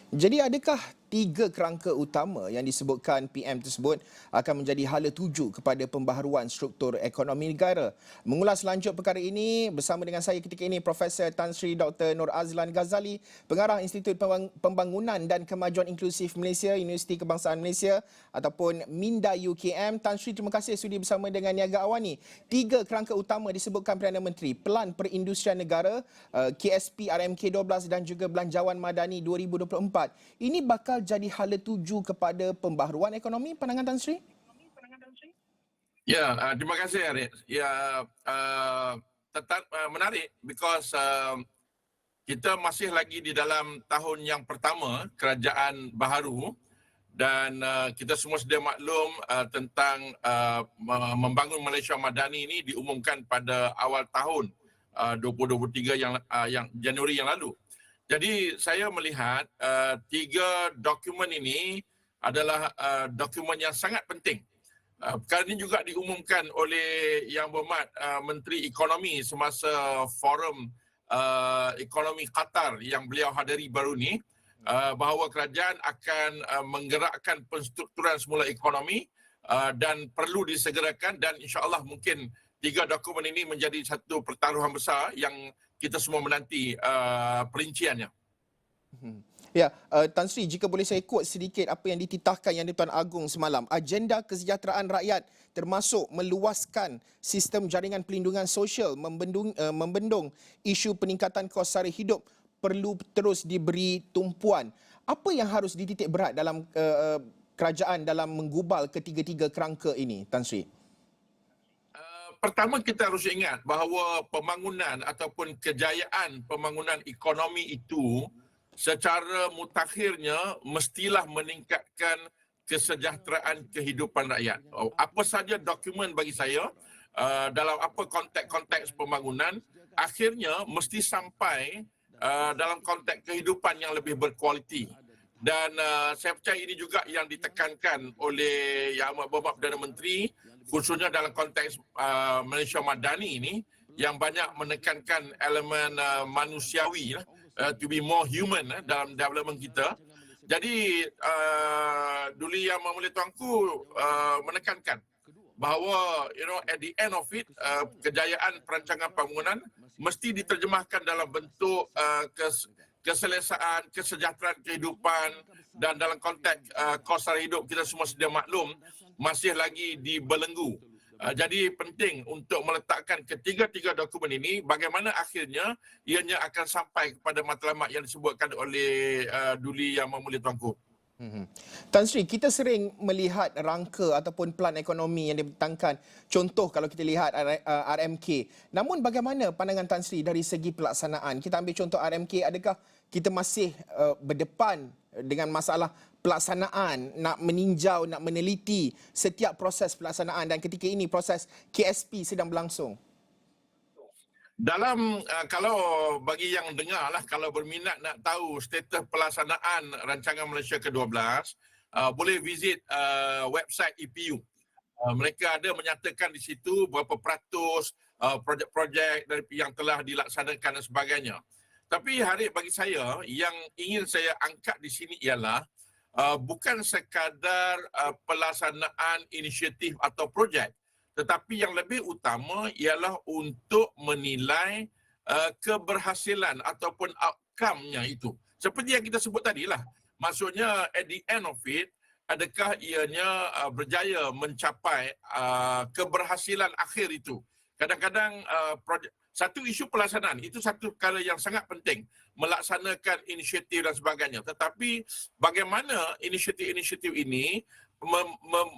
Jadi adakah tiga kerangka utama yang disebutkan PM tersebut akan menjadi hala tuju kepada pembaharuan struktur ekonomi negara? Mengulas lanjut perkara ini bersama dengan saya ketika ini Profesor Tan Sri Dr. Nur Azlan Ghazali, Pengarah Institut Pembangunan dan Kemajuan Inklusif Malaysia, Universiti Kebangsaan Malaysia ataupun Minda UKM. Tan Sri, terima kasih sudi bersama dengan Niaga Awani. Tiga kerangka utama disebutkan Perdana Menteri, Pelan Perindustrian Negara, KSP RMK 12 dan juga Belanjawan Madani 2024. Ini bakal jadi hala tuju kepada pembaharuan ekonomi, pandangan Tan Sri? Ya, terima kasih Arif. Ya, tetap menarik because kita masih lagi di dalam tahun yang pertama kerajaan baharu dan kita semua sedia maklum tentang membangun Malaysia Madani ini diumumkan pada awal tahun 2023 yang Januari yang lalu. Jadi saya melihat tiga dokumen ini adalah dokumen yang sangat penting. Perkara ini juga diumumkan oleh Yang Berhormat Menteri Ekonomi semasa forum ekonomi Qatar yang beliau hadiri baru ini, bahawa kerajaan akan menggerakkan penstrukturan semula ekonomi dan perlu disegerakan, dan insya-Allah mungkin tiga dokumen ini menjadi satu pertaruhan besar yang kita semua menanti perinciannya. Ya, Tan Sri, jika boleh saya quote sedikit apa yang dititahkan Yang di-Tuan Agong semalam. Agenda kesejahteraan rakyat termasuk meluaskan sistem jaringan perlindungan sosial, membendung isu peningkatan kos sara hidup perlu terus diberi tumpuan. Apa yang harus dititik berat dalam kerajaan dalam menggubal ketiga-tiga kerangka ini, Tan Sri? Pertama, kita harus ingat bahawa pembangunan ataupun kejayaan pembangunan ekonomi itu secara mutakhirnya mestilah meningkatkan kesejahteraan kehidupan rakyat. Apa saja dokumen bagi saya dalam apa konteks pembangunan, akhirnya mesti sampai dalam konteks kehidupan yang lebih berkualiti. Dan saya percaya ini juga yang ditekankan oleh Yang Berhormat Perdana Menteri, khususnya dalam konteks Malaysia Madani ini, yang banyak menekankan elemen manusiawi, to be more human dalam development kita. Jadi Duli Yang Mulia Tuanku menekankan bahawa at the end of it, kejayaan perancangan pembangunan mesti diterjemahkan dalam bentuk keselesaan, kesejahteraan kehidupan, dan dalam konteks kos sara hidup kita semua sedia maklum masih lagi dibelenggu. Jadi penting untuk meletakkan ketiga-tiga dokumen ini, bagaimana akhirnya ianya akan sampai kepada matlamat yang disebutkan oleh Duli Yang Mulia Tuanku. Tan Sri, kita sering melihat rangka ataupun pelan ekonomi yang dibentangkan. Contoh kalau kita lihat RMK. Namun bagaimana pandangan Tan Sri dari segi pelaksanaan? Kita ambil contoh RMK, adakah kita masih berdepan dengan masalah pelaksanaan, nak meninjau, nak meneliti setiap proses pelaksanaan, dan ketika ini proses KSP sedang berlangsung? Dalam kalau bagi yang dengar lah, kalau berminat nak tahu status pelaksanaan rancangan Malaysia ke-12, boleh visit website EPU. Mereka ada menyatakan di situ berapa peratus projek-projek yang telah dilaksanakan dan sebagainya. Tapi Harif, bagi saya yang ingin saya angkat di sini ialah bukan sekadar pelaksanaan inisiatif atau projek, tetapi yang lebih utama ialah untuk menilai keberhasilan ataupun outcome-nya itu. Seperti yang kita sebut tadi lah. Maksudnya at the end of it, adakah ianya berjaya mencapai keberhasilan akhir itu. Kadang-kadang satu isu pelaksanaan itu satu perkara yang sangat penting, melaksanakan inisiatif dan sebagainya. Tetapi bagaimana inisiatif-inisiatif ini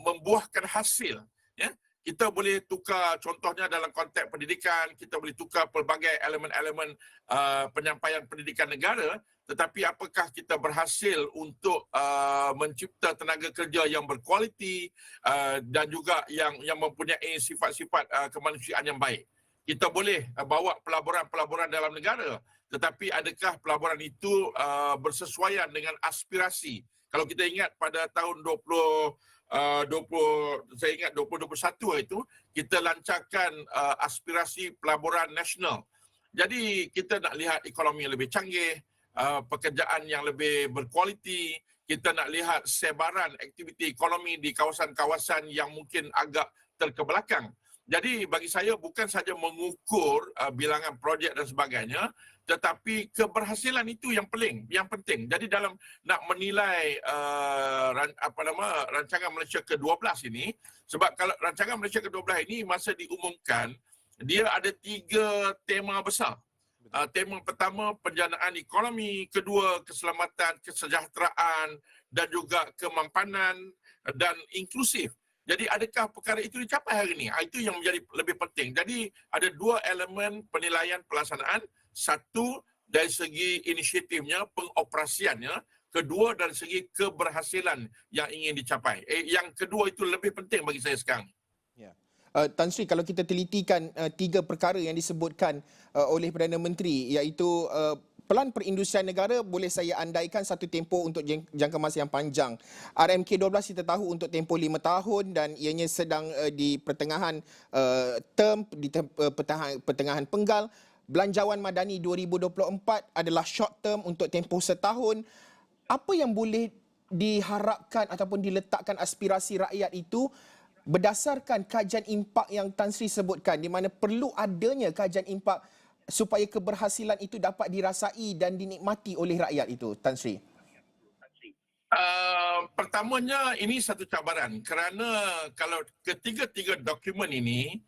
membuahkan hasil, ya? Kita boleh tukar contohnya dalam konteks pendidikan, kita boleh tukar pelbagai elemen-elemen penyampaian pendidikan negara, tetapi apakah kita berhasil untuk mencipta tenaga kerja yang berkualiti dan juga yang mempunyai sifat-sifat kemanusiaan yang baik. Kita boleh bawa pelaburan-pelaburan dalam negara, tetapi adakah pelaburan itu bersesuaian dengan aspirasi? Kalau kita ingat pada tahun 2021 itu, kita lancarkan aspirasi pelaburan nasional. Jadi kita nak lihat ekonomi yang lebih canggih, pekerjaan yang lebih berkualiti, kita nak lihat sebaran aktiviti ekonomi di kawasan-kawasan yang mungkin agak terkebelakang. Jadi bagi saya bukan saja mengukur bilangan projek dan sebagainya, tetapi keberhasilan itu yang penting. Jadi dalam nak menilai rancangan Malaysia ke-12 ini, sebab kalau rancangan Malaysia ke-12 ini masa diumumkan, dia ada 3 tema besar. Tema pertama penjanaan ekonomi, kedua keselamatan, kesejahteraan dan juga kemampanan dan inklusif. Jadi adakah perkara itu dicapai hari ini? Itu yang menjadi lebih penting. Jadi ada 2 elemen penilaian pelaksanaan. Satu dari segi inisiatifnya, pengoperasiannya. Kedua dari segi keberhasilan yang ingin dicapai. Yang kedua itu lebih penting bagi saya sekarang. Ya. Tan Sri, kalau kita telitikan 3 perkara yang disebutkan oleh Perdana Menteri, iaitu pelan perindustrian negara, boleh saya andaikan satu tempoh untuk jangka masa yang panjang. RMK12 kita tahu untuk tempoh 5 tahun dan ianya sedang di pertengahan term, di pertengahan penggal. Belanjawan Madani 2024 adalah short term untuk tempoh setahun. Apa yang boleh diharapkan ataupun diletakkan aspirasi rakyat itu berdasarkan kajian impak yang Tan Sri sebutkan, di mana perlu adanya kajian impak supaya keberhasilan itu dapat dirasai dan dinikmati oleh rakyat itu, Tan Sri? Pertamanya ini satu cabaran kerana kalau ketiga-tiga dokumen ini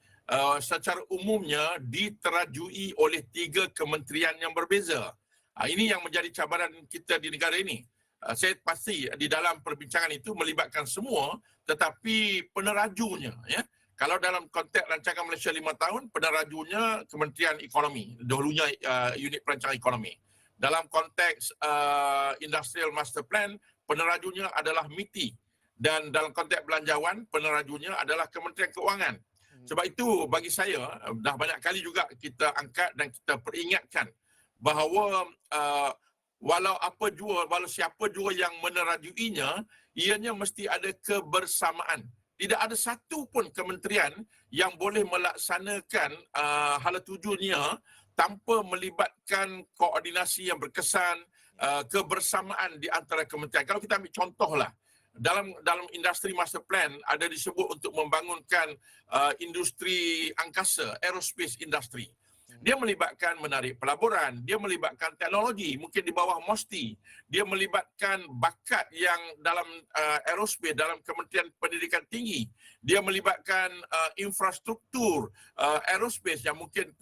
secara umumnya diterajui oleh 3 kementerian yang berbeza. Ini yang menjadi cabaran kita di negara ini. Saya pasti di dalam perbincangan itu melibatkan semua, tetapi penerajunya, ya. Kalau dalam konteks rancangan Malaysia 5 tahun, penerajunya Kementerian Ekonomi, dahulunya unit perancangan ekonomi. Dalam konteks Industrial Master Plan, penerajunya adalah MITI. Dan dalam konteks belanjawan, penerajunya adalah Kementerian Keuangan. Sebab itu bagi saya, dah banyak kali juga kita angkat dan kita peringatkan bahawa walau siapa jua yang menerajuinya, ianya mesti ada kebersamaan. Tidak ada satu pun kementerian yang boleh melaksanakan hala tujunya tanpa melibatkan koordinasi yang berkesan, kebersamaan di antara kementerian. Kalau kita ambil contohlah, dalam industri master plan ada disebut untuk membangunkan industri angkasa, aerospace industry. Dia melibatkan menarik pelaburan, dia melibatkan teknologi, mungkin di bawah MOSTI. Dia melibatkan bakat yang dalam aerospace, dalam Kementerian Pendidikan Tinggi. Dia melibatkan infrastruktur aerospace yang mungkin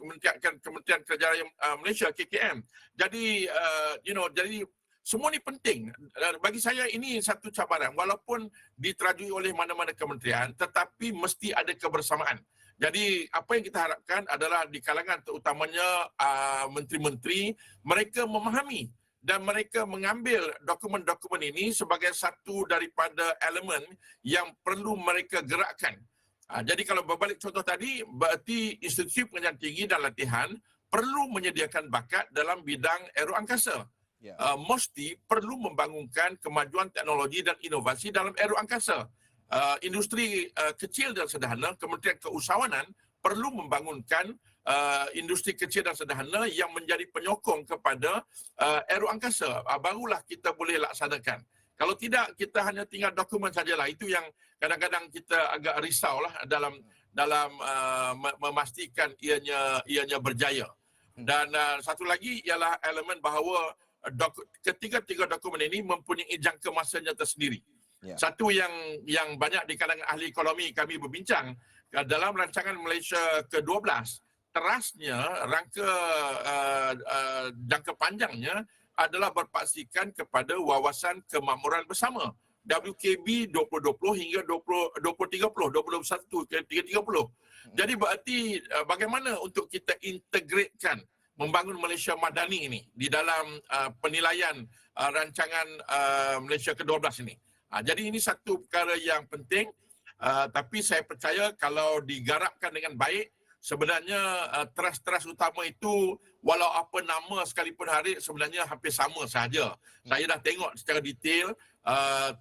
Kementerian Kerja Raya Malaysia, KKM. Jadi, jadi semua ini penting. Bagi saya ini satu cabaran. Walaupun diterajui oleh mana-mana kementerian, tetapi mesti ada kebersamaan. Jadi apa yang kita harapkan adalah di kalangan terutamanya menteri-menteri, mereka memahami dan mereka mengambil dokumen-dokumen ini sebagai satu daripada elemen yang perlu mereka gerakkan. Jadi kalau berbalik contoh tadi, berarti institusi pengajian tinggi dan latihan perlu menyediakan bakat dalam bidang aeroangkasa. MOSTI perlu membangunkan kemajuan teknologi dan inovasi dalam aeroangkasa. Industri kecil dan sederhana, Kementerian Keusahawanan perlu membangunkan industri kecil dan sederhana yang menjadi penyokong kepada aeroangkasa. Barulah kita boleh laksanakan. Kalau tidak, kita hanya tinggal dokumen sajalah. Itu yang kadang-kadang kita agak risaulah dalam memastikan ianya berjaya. Dan satu lagi ialah elemen bahawa ketiga-tiga dokumen ini mempunyai jangka masanya tersendiri. Satu yang banyak di kalangan ahli ekonomi kami berbincang, dalam rancangan Malaysia ke-12, terasnya rangka jangka panjangnya adalah berpaksikan kepada wawasan kemakmuran bersama WKB 2020 hingga 2030, 2021 ke 2030. Jadi berarti bagaimana untuk kita integratekan membangun Malaysia Madani ini di dalam penilaian rancangan Malaysia ke-12 ini. Jadi ini satu perkara yang penting, tapi saya percaya kalau digarapkan dengan baik, sebenarnya teras-teras utama itu walau apa nama sekalipun hari sebenarnya hampir sama sahaja. Saya dah tengok secara detail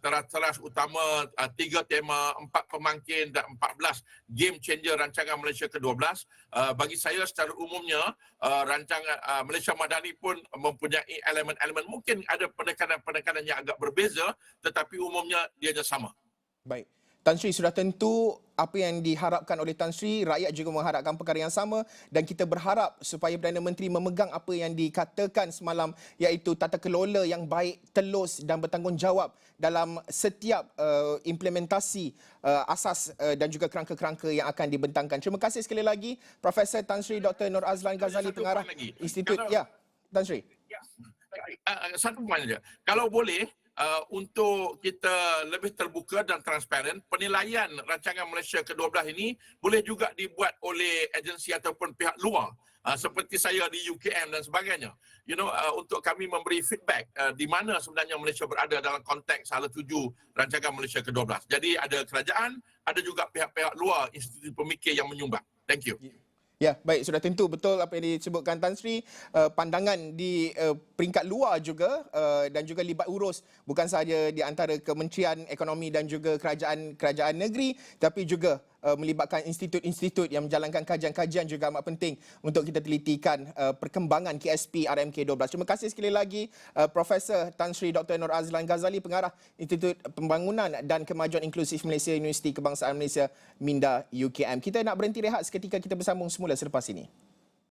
teras-teras utama 3 tema, 4 pemangkin dan 14 game changer rancangan Malaysia ke-12. Bagi saya secara umumnya rancangan Malaysia Madani pun mempunyai elemen-elemen, mungkin ada penekanan-penekanan yang agak berbeza, tetapi umumnya dianya sama. Baik. Tan Sri, sudah tentu apa yang diharapkan oleh Tan Sri, rakyat juga mengharapkan perkara yang sama dan kita berharap supaya Perdana Menteri memegang apa yang dikatakan semalam, iaitu tata kelola yang baik, telus dan bertanggungjawab dalam setiap implementasi asas dan juga kerangka-kerangka yang akan dibentangkan. Terima kasih sekali lagi Profesor Tan Sri Dr. Nur Azlan Ghazali, pengarah Institut. Ya, Tan Sri. Satu poin saja. Kalau boleh, untuk kita lebih terbuka dan transparan, penilaian rancangan Malaysia ke-12 ini boleh juga dibuat oleh agensi ataupun pihak luar, seperti saya di UKM dan sebagainya. Untuk kami memberi feedback di mana sebenarnya Malaysia berada dalam konteks hala tuju rancangan Malaysia ke-12. Jadi ada kerajaan, ada juga pihak-pihak luar, institusi pemikir yang menyumbang. Thank you. Ya, baik, sudah tentu betul apa yang disebutkan Tan Sri, pandangan di peringkat luar juga dan juga libat urus bukan sahaja di antara Kementerian Ekonomi dan juga kerajaan negeri, tapi juga melibatkan institut-institut yang menjalankan kajian-kajian juga amat penting untuk kita telitikan perkembangan KSP RMK 12. Terima kasih sekali lagi Profesor Tan Sri Dr. Nur Azlan Ghazali, pengarah Institut Pembangunan dan Kemajuan Inklusif Malaysia, Universiti Kebangsaan Malaysia, Minda UKM. Kita nak berhenti rehat seketika, kita bersambung semula selepas ini.